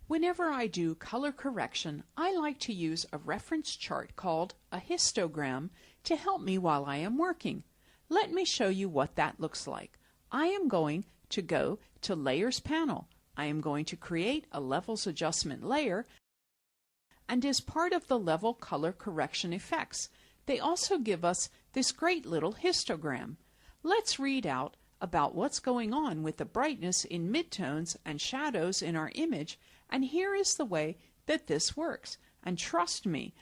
Whenever I do color correction, I like to use a reference chart called a histogram to help me while I am working. Let me show you what that looks like. I am going to go to Layers panel. I am going to create a Levels Adjustment layer, and as part of the level color correction effects, they also give us this great little histogram. Let's read out about what's going on with the brightness in midtones and shadows in our image, and here is the way that this works. And trust me,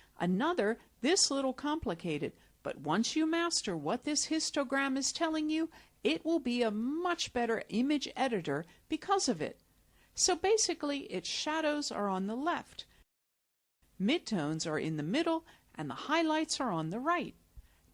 this little complicated, but once you master what this histogram is telling you, it will be a much better image editor because of it. So basically, its shadows are on the left, midtones are in the middle, and the highlights are on the right.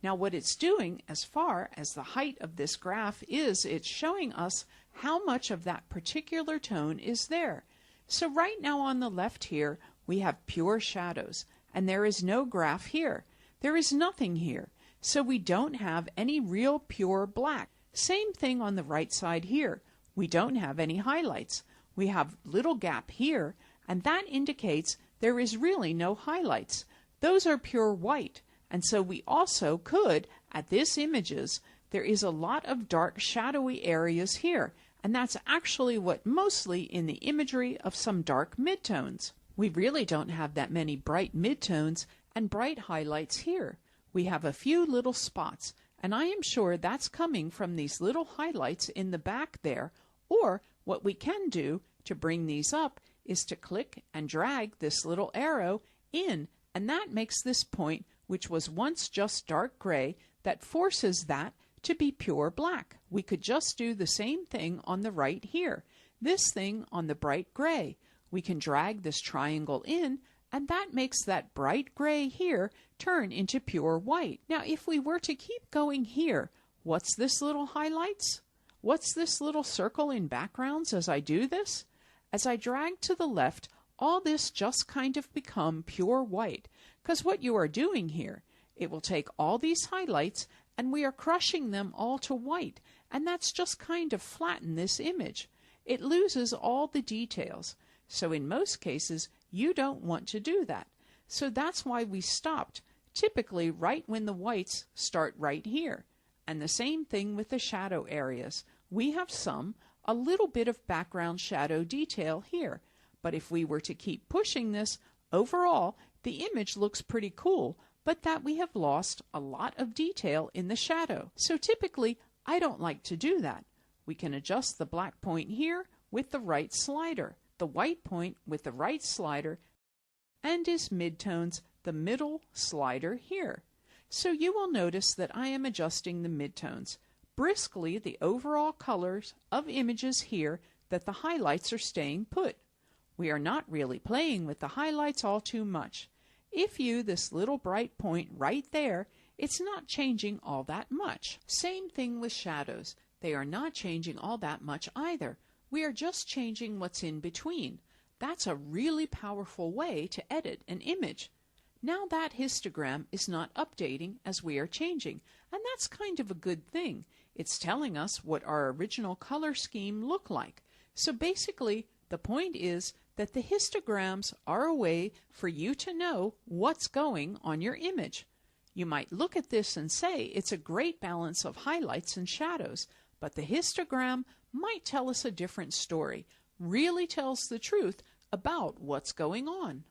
Now what it's doing as far as the height of this graph is, it's showing us how much of that particular tone is there. So right now on the left here, we have pure shadows, and there is no graph here. There is nothing here, so we don't have any real pure black. Same thing on the right side here. We don't have any highlights. We have little gap here, and that indicates there is really no highlights. Those are pure white, and so we also could, at this images, there is a lot of dark shadowy areas here, and that's actually what mostly in the imagery of some dark midtones. We really don't have that many bright midtones and bright highlights here. We have a few little spots, and I am sure that's coming from these little highlights in the back there, or what we can do to bring these up is to click and drag this little arrow in, and that makes this point, which was once just dark gray, that forces that to be pure black. We could just do the same thing on the right here. This thing on the bright gray. We can drag this triangle in, and that makes that bright gray here turn into pure white. Now if we were to keep going here, what's this little highlights? What's this little circle in backgrounds as I do this? As I drag to the left, all this just kind of become pure white, because what you are doing here, it will take all these highlights and we are crushing them all to white, and that's just kind of flatten this image. It loses all the details. So in most cases, you don't want to do that. So that's why we stopped, typically right when the whites start right here. And the same thing with the shadow areas. We have a little bit of background shadow detail here. But if we were to keep pushing this, overall, the image looks pretty cool, but that we have lost a lot of detail in the shadow. So typically, I don't like to do that. We can adjust the black point here with the right slider, the white point with the right slider, and as midtones, the middle slider here. So you will notice that I am adjusting the midtones. Briskly, the overall colors of images here, that the highlights are staying put. We are not really playing with the highlights all too much. If this little bright point right there, it's not changing all that much. Same thing with shadows. They are not changing all that much either. We are just changing what's in between. That's a really powerful way to edit an image. Now that histogram is not updating as we are changing, and that's kind of a good thing. It's telling us what our original color scheme looked like. So basically, the point is that the histograms are a way for you to know what's going on your image. You might look at this and say it's a great balance of highlights and shadows, but the histogram might tell us a different story, really tells the truth about what's going on.